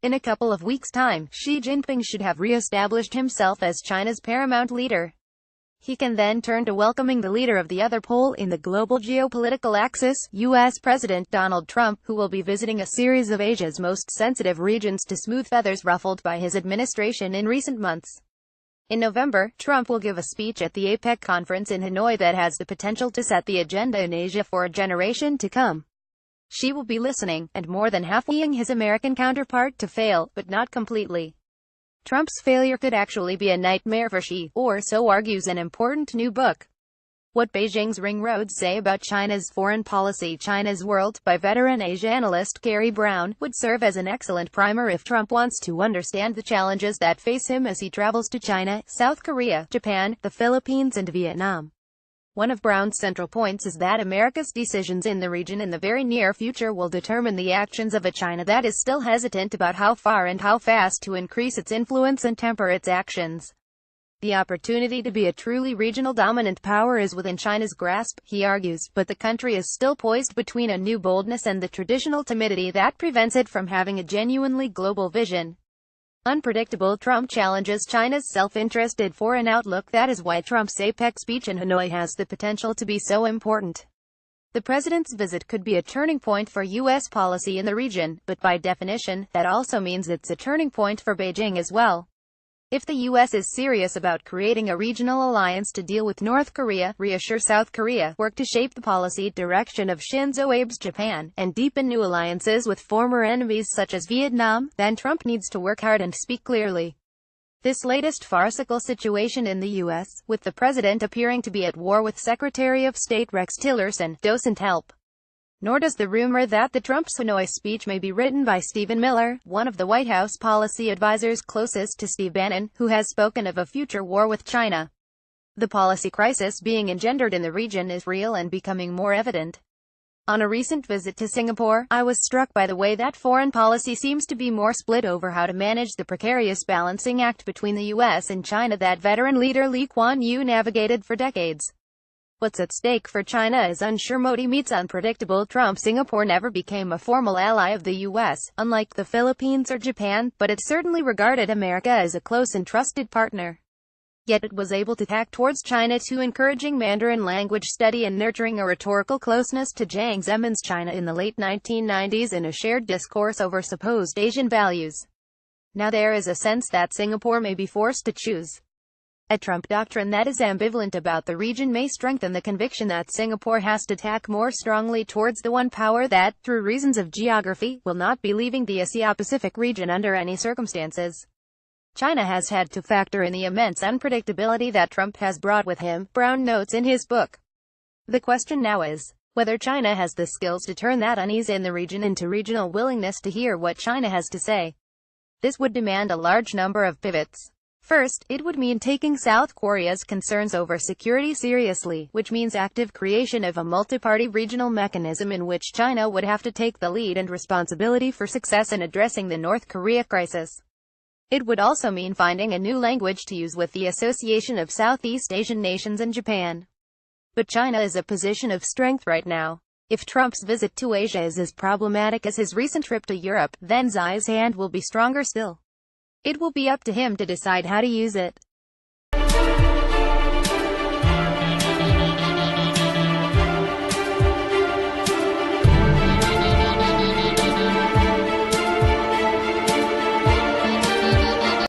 In a couple of weeks' time, Xi Jinping should have re-established himself as China's paramount leader. He can then turn to welcoming the leader of the other pole in the global geopolitical axis, U.S. President Donald Trump, who will be visiting a series of Asia's most sensitive regions to smooth feathers ruffled by his administration in recent months. In November, Trump will give a speech at the APEC conference in Hanoi that has the potential to set the agenda in Asia for a generation to come. Xi will be listening, and more than half-waying his American counterpart to fail, but not completely. Trump's failure could actually be a nightmare for Xi, or so argues an important new book. What Beijing's Ring Roads Say About China's Foreign Policy. China's World, by veteran Asia analyst Gary Brown, would serve as an excellent primer if Trump wants to understand the challenges that face him as he travels to China, South Korea, Japan, the Philippines and Vietnam. One of Brown's central points is that America's decisions in the region in the very near future will determine the actions of a China that is still hesitant about how far and how fast to increase its influence and temper its actions. The opportunity to be a truly regional dominant power is within China's grasp, he argues, but the country is still poised between a new boldness and the traditional timidity that prevents it from having a genuinely global vision. Unpredictable. Trump challenges China's self-interested foreign outlook. That is why Trump's APEC speech in Hanoi has the potential to be so important. The president's visit could be a turning point for U.S. policy in the region, but by definition, that also means it's a turning point for Beijing as well. If the U.S. is serious about creating a regional alliance to deal with North Korea, reassure South Korea, work to shape the policy direction of Shinzo Abe's Japan, and deepen new alliances with former enemies such as Vietnam, then Trump needs to work hard and speak clearly. This latest farcical situation in the U.S., with the president appearing to be at war with Secretary of State Rex Tillerson, doesn't help. Nor does the rumor that the Trump's Hanoi speech may be written by Stephen Miller, one of the White House policy advisors closest to Steve Bannon, who has spoken of a future war with China. The policy crisis being engendered in the region is real and becoming more evident. On a recent visit to Singapore, I was struck by the way that foreign policy seems to be more split over how to manage the precarious balancing act between the U.S. and China that veteran leader Lee Kuan Yew navigated for decades. What's at stake for China is unsure. Modi meets unpredictable. Trump. Singapore never became a formal ally of the U.S., unlike the Philippines or Japan, but it certainly regarded America as a close and trusted partner. Yet it was able to tack towards China too, encouraging Mandarin language study and nurturing a rhetorical closeness to Jiang Zemin's China in the late 1990s in a shared discourse over supposed Asian values. Now there is a sense that Singapore may be forced to choose. A Trump doctrine that is ambivalent about the region may strengthen the conviction that Singapore has to tack more strongly towards the one power that, through reasons of geography, will not be leaving the Asia-Pacific region under any circumstances. China has had to factor in the immense unpredictability that Trump has brought with him, Brown notes in his book. The question now is whether China has the skills to turn that unease in the region into regional willingness to hear what China has to say. This would demand a large number of pivots. First, it would mean taking South Korea's concerns over security seriously, which means active creation of a multi-party regional mechanism in which China would have to take the lead and responsibility for success in addressing the North Korea crisis. It would also mean finding a new language to use with the Association of Southeast Asian Nations and Japan. But China is a position of strength right now. If Trump's visit to Asia is as problematic as his recent trip to Europe, then Xi's hand will be stronger still. It will be up to him to decide how to use it.